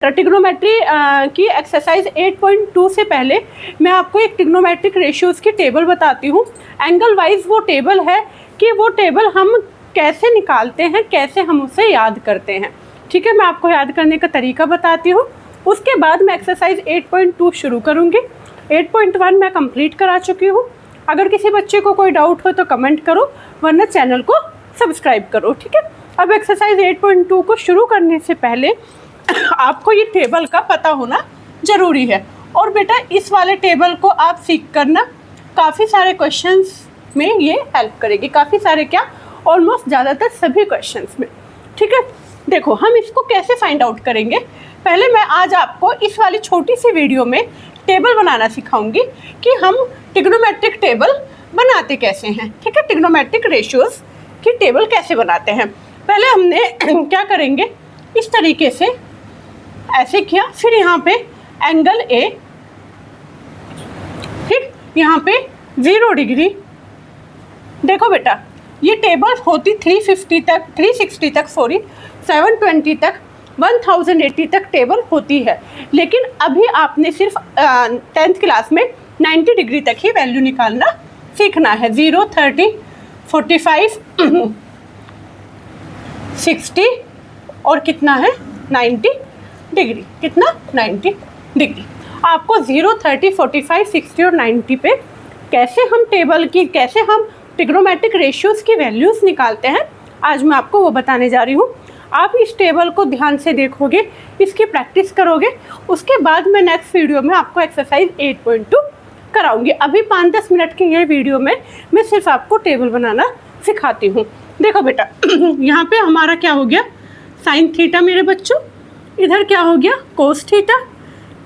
Trigonometry की exercise 8.2 से पहले मैं आपको एक ट्रिग्नोमेट्रिक रेशियोज़ की टेबल बताती हूँ। एंगल वाइज वो टेबल है कि वो टेबल हम कैसे निकालते हैं, कैसे हम उसे याद करते हैं। ठीक है, मैं आपको याद करने का तरीका बताती हूँ। उसके बाद मैं एक्सरसाइज 8.2 शुरू करूँगी। 8.1 मैं कंप्लीट करा चुकी हूँ। अगर किसी बच्चे को कोई डाउट हो तो कमेंट करो, वरना चैनल को सब्सक्राइब करो। ठीक है, अब एक्सरसाइज 8.2 को शुरू करने से पहले आपको ये टेबल का पता होना ज़रूरी है। और बेटा इस वाले टेबल को आप सीख करना, काफ़ी सारे क्वेश्चंस में ये हेल्प करेगी। काफ़ी सारे क्या, ऑलमोस्ट ज़्यादातर सभी क्वेश्चंस में। ठीक है, देखो हम इसको कैसे फाइंड आउट करेंगे। पहले मैं आज आपको इस वाली छोटी सी वीडियो में टेबल बनाना सिखाऊंगी कि हम ट्रिग्नोमेट्रिक टेबल बनाते कैसे हैं। ठीक है, ट्रिग्नोमेट्रिक रेशियोज़ की टेबल कैसे बनाते हैं। पहले हमने क्या करेंगे, इस तरीके से ऐसे किया, फिर यहाँ पे एंगल ए, ठीक, यहाँ पे 0 डिग्री। देखो बेटा ये टेबल होती 360 तक 720 तक 1080 तक टेबल होती है। लेकिन अभी आपने सिर्फ 10th क्लास में 90 डिग्री तक ही वैल्यू निकालना सीखना है। 0, 30, 45, 60 और कितना है 90 डिग्री। कितना 90 डिग्री। आपको 0, 30, 45, 60 और 90 पे कैसे हम टेबल की, कैसे हम ट्रिग्नोमेट्रिक रेशियोज़ की वैल्यूज़ निकालते हैं, आज मैं आपको वो बताने जा रही हूँ। आप इस टेबल को ध्यान से देखोगे, इसकी प्रैक्टिस करोगे, उसके बाद मैं नेक्स्ट वीडियो में आपको एक्सरसाइज 8.2 कराऊंगी। अभी 5-10 मिनट की ये वीडियो में मैं सिर्फ आपको टेबल बनाना सिखाती हूँ। देखो बेटा यहाँ पे हमारा क्या हो गया, साइन थीटा मेरे बच्चों, इधर क्या हो गया कोस थीटा,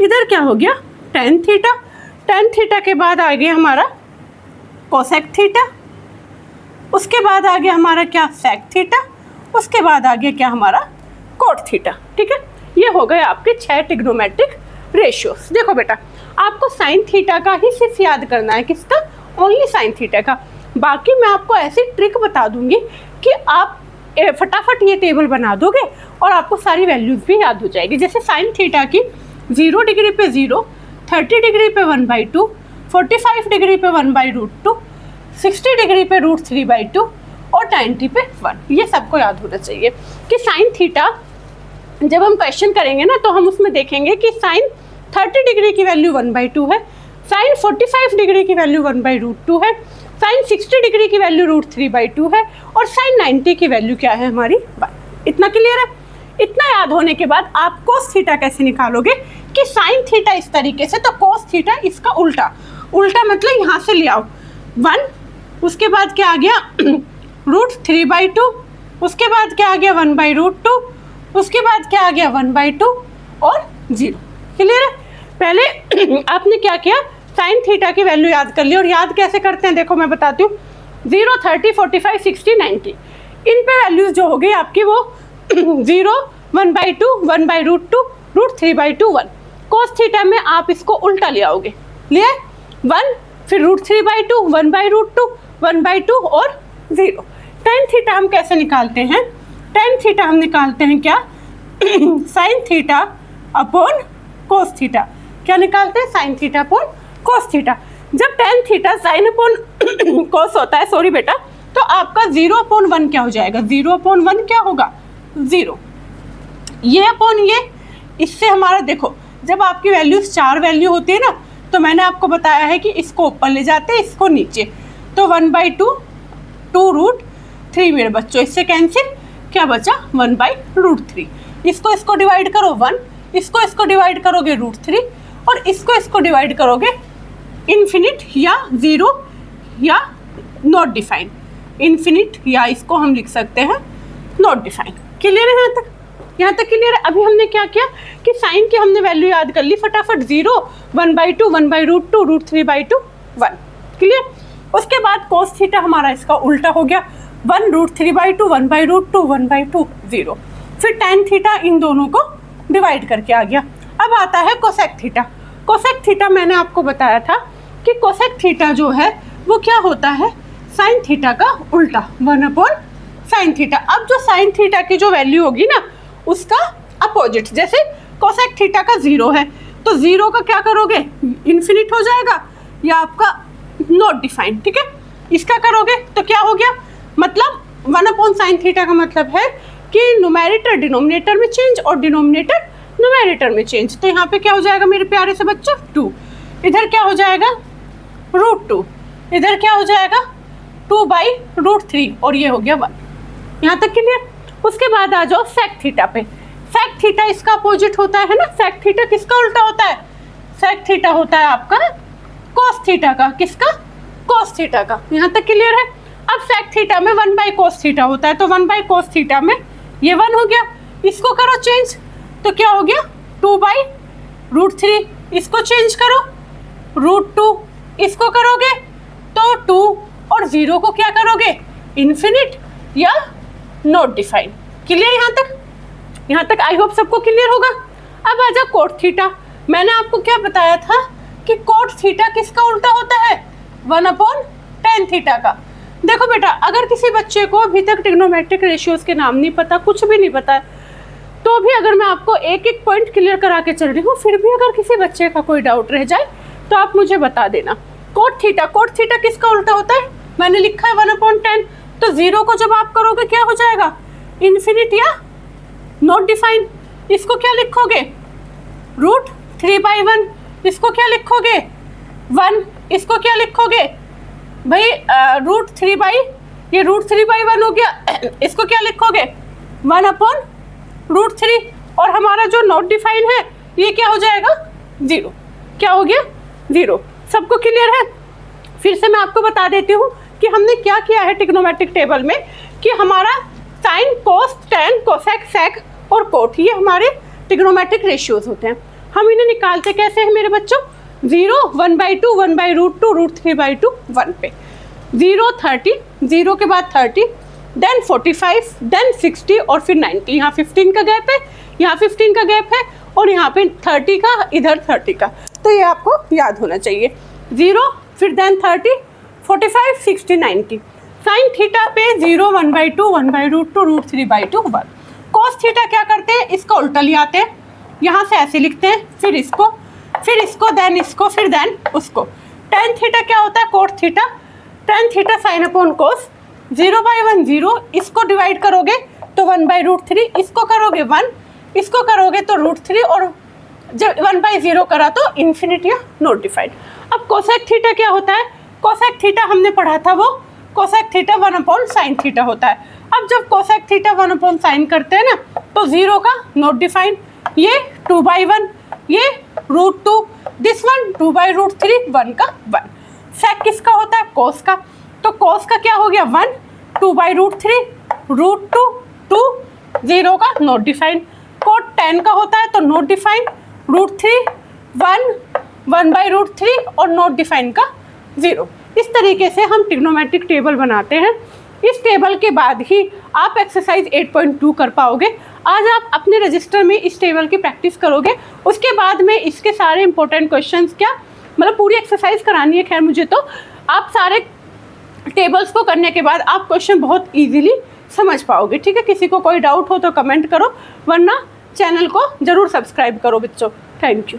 इधर क्या हो गया टेन थीटा। टेन थीटा के बाद आ गया हमारा कोसेक थीटा, उसके बाद आ गया हमारा क्या सेक थीटा, उसके बाद आ गया क्या हमारा कोट थीटा। ठीक है, ये हो गए आपके 6 ट्रिग्नोमेट्रिक रेशियोज। देखो बेटा आपको साइन थीटा का ही सिर्फ याद करना है, किसका, ओनली साइन थीटा का। बाकी मैं आपको ऐसी ट्रिक बता दूंगी कि आप फटाफट ये टेबल बना दोगे और आपको सारी वैल्यूज़ भी याद हो जाएगी। जैसे साइन थीटा की 0 डिग्री पे 0, 30 डिग्री पे 1/2, 45 डिग्री पे 1/√2, 60 डिग्री पे √3/2 और 90 पे 1। ये सबको याद होना चाहिए कि साइन थीटा जब हम क्वेश्चन करेंगे ना, तो हम उसमें देखेंगे कि साइन 30 डिग्री की वैल्यू 1/2 है, साइन 45 डिग्री की वैल्यू 1/√2 है, साइन 60 डिग्री की वैल्यू √3/2 है और साइन 90 की वैल्यू क्या है हमारी 1। इतना क्लियर है। इतना याद होने के बाद आप कोस थीटा कैसे निकालोगे कि साइन थीटा इस तरीके से, तो कोस थीटा इसका उल्टा। उल्टा मतलब यहाँ से ले आओ 1, उसके बाद क्या आ गया √3/2, उसके बाद क्या आ गया 1/√2, उसके बाद क्या आ गया 1/2 और 0। क्लियर है। पहले आपने क्या किया, साइन थीटा की वैल्यू याद कर ली। और याद कैसे करते हैं देखो मैं बताती हूँ। 0, 30, 45, 60, 90 इन पे वैल्यूज जो हो गई आपकी वो 0, 1/2, 1/√2, √3/2, 1। कोस थीटा में आप इसको उल्टा ले आओगे, लिए 1, फिर √3/2, 1/√2, 1/2 और 0। टेन थीटा हम कैसे निकालते हैं, टेन थीटा हम निकालते हैं क्या, sine theta upon cos theta. क्या निकालते हैं, sine theta upon cos theta. जब tan theta sine upon cos होता है, सॉरी बेटा, तो आपका 0/1 क्या हो जाएगा, 0/1 क्या होगा 0, ये अपॉन ये। इससे हमारा देखो जब आपकी वैल्यूज 4 वैल्यू होती है ना, तो मैंने आपको बताया है कि इसको ऊपर ले जाते हैं, इसको नीचे, तो 1/2, 2√3 मेरे बच्चों, इससे कैंसिल, क्या बचा 1/√3। इसको डिवाइड करो 1, इसको डिवाइड करोगे √3 और इसको डिवाइड करोगे इन्फिनिट या 0 या नॉट डिफाइन। इन्फिनिट या इसको हम लिख सकते हैं नॉट डिफाइन। क्लियर है यहाँ तक, यहाँ तक क्लियर है। अभी हमने क्या किया कि साइन की हमने वैल्यू याद कर ली फटाफट, 0, 1/2, 1/√2, √3/2, 1। क्लियर। उसके बाद कोस थीटा हमारा इसका उल्टा हो गया, 1, √3/2, 1/√2, 1/2, 0। फिर टेन थीटा इन दोनों को डिवाइड करके आ गया। अब आता है कोसेक थीटा। कोसेक थीटा मैंने आपको बताया था कि कोसेक थीटा जो है वो क्या होता है, साइन थीटा का उल्टा, 1/sin थीटा। अब जो साइन थीटा की जो वैल्यू होगी ना, उसका अपोजिट, जैसे कोसेक थीटा का 0 है, तो 0 का क्या करोगे, इन्फिनिट हो जाएगा या आपका नॉट डिफाइंड, ठीक है। इसका करोगे तो क्या हो गया, मतलब 1/sin थीटा का मतलब है कि न्यूमैरेटर डिनोमिनेटर में चेंज और डिनोमिनेटर न्यूमैरेटर में चेंज। तो यहाँ पे क्या हो जाएगा मेरे प्यारे से बच्चों, 2, इधर क्या हो जाएगा √2, इधर क्या हो जाएगा 2/√3 और ये हो गया 1। यहाँ तक क्लियर। उसके बाद आ जाओ सेक थीटा पे। सेक थीटा इसका अपोजिट होता है ना, सेक थीटा किसका उल्टा होता है, सेक थीटा होता है आपका कोस थीटा का, किसका, कोस थीटा का। यहाँ तक क्लियर है। अब सेक थीटा में 1/cos थीटा होता है, तो 1/cos थीटा में ये 1 हो गया, इसको करो चेंज तो क्या हो गया 2/√3, इसको चेंज करो √2, इसको करोगे तो 2 और 0 को क्या करोगे, इन्फिनिट या नॉट डिफाइंड। क्लियर यहाँ तक, यहाँ तक आई होप सबको क्लियर होगा। अब आ जाओ कोट थीटा। मैंने आपको क्या बताया था कि कोट थीटा किसका उल्टा होता है, 1/tan थीटा का। देखो बेटा, अगर किसी बच्चे को अभी तक ट्रिग्नोमेट्रिक रेशियोज के नाम नहीं पता, कुछ भी नहीं पता है, तो भी अगर मैं आपको एक एक पॉइंट क्लियर करा के चल रही हूँ, फिर भी अगर किसी बच्चे का कोई डाउट रह जाए तो आप मुझे बता देना। कोट थीटा किसका उल्टा होता है, मैंने लिखा है 1/tan, तो 0 को जब आप करोगे क्या हो जाएगा, इन्फिनिट या नॉट डिफाइन। इसको क्या लिखोगे √3/1, इसको क्या लिखोगे 1, इसको क्या लिखोगे भाई ये √3/1 हो गया, इसको क्या लिखोगे 1/√3, और हमारा जो नॉट डिफाइन है ये क्या हो जाएगा 0, क्या हो गया 0। सबको क्लियर है। फिर से मैं आपको बता देती हूँ कि हमने क्या किया है ट्रिग्नोमेट्रिक टेबल में, कि हमारा साइन, कोस, टैन, कोसेक, सेक और कोट, ये हमारे ट्रिग्नोमेट्रिक रेशियोज होते हैं। हम इन्हें निकालते कैसे हैं मेरे बच्चों, 0, 1/2, 1/√2, √3/2, 1 पे 0, 30, 0 के बाद 30, देन 45, देन 60 और फिर 90। यहाँ 15 का गैप है, यहाँ 15 का गैप है और यहाँ पे 30 का, इधर 30 का, तो ये आपको याद होना चाहिए। 0 फिर देन 30, 45, 60, 90। साइन थीटा पे 0, 1/2, 1/√2, √3/2, 1। कोस थीटा क्या करते हैं, इसका उल्टा ले आते हैं, यहाँ से ऐसे लिखते हैं, फिर इसको देन इसको, फिर देन उसको। टेन थीटा क्या होता है, cot theta, ten theta sine upon कोस, 0/1 0, इसको डिवाइड करोगे तो 1/√3, इसको करोगे 1, इसको करोगे तो √3, और जब 1/0 करा तो इन्फिनिट या नॉट डिफाइंड। अब कोसेक थीटा क्या होता है, कोसेक थीटा हमने पढ़ा था, वो कोसेक थीटा 1/sin थीटा होता है। अब जब कोसेक थीटा 1/sin करते हैं ना, तो 0 का नॉट डिफाइंड, ये 2/1, ये √2, दिस वन 2/√3, 1 का 1। सेक किसका होता है, कोस का, तो कोस का क्या हो गया 1, 2/√3, √2, 2, 0 का नॉट डिफाइंड। कोट टैन का होता है तो नॉट डिफाइंड, √3, 1, 1/√3 और नॉट डिफाइंड का 0। इस तरीके से हम ट्रिग्नोमेट्रिक टेबल बनाते हैं। इस टेबल के बाद ही आप एक्सरसाइज 8.2 कर पाओगे। आज आप अपने रजिस्टर में इस टेबल की प्रैक्टिस करोगे, उसके बाद में इसके सारे इंपॉर्टेंट क्वेश्चंस, क्या मतलब पूरी एक्सरसाइज करानी है खैर मुझे, तो आप सारे टेबल्स को करने के बाद आप क्वेश्चन बहुत ईजिली समझ पाओगे। ठीक है, किसी को कोई डाउट हो तो कमेंट करो, वरना चैनल को ज़रूर सब्सक्राइब करो बच्चों। Thank you.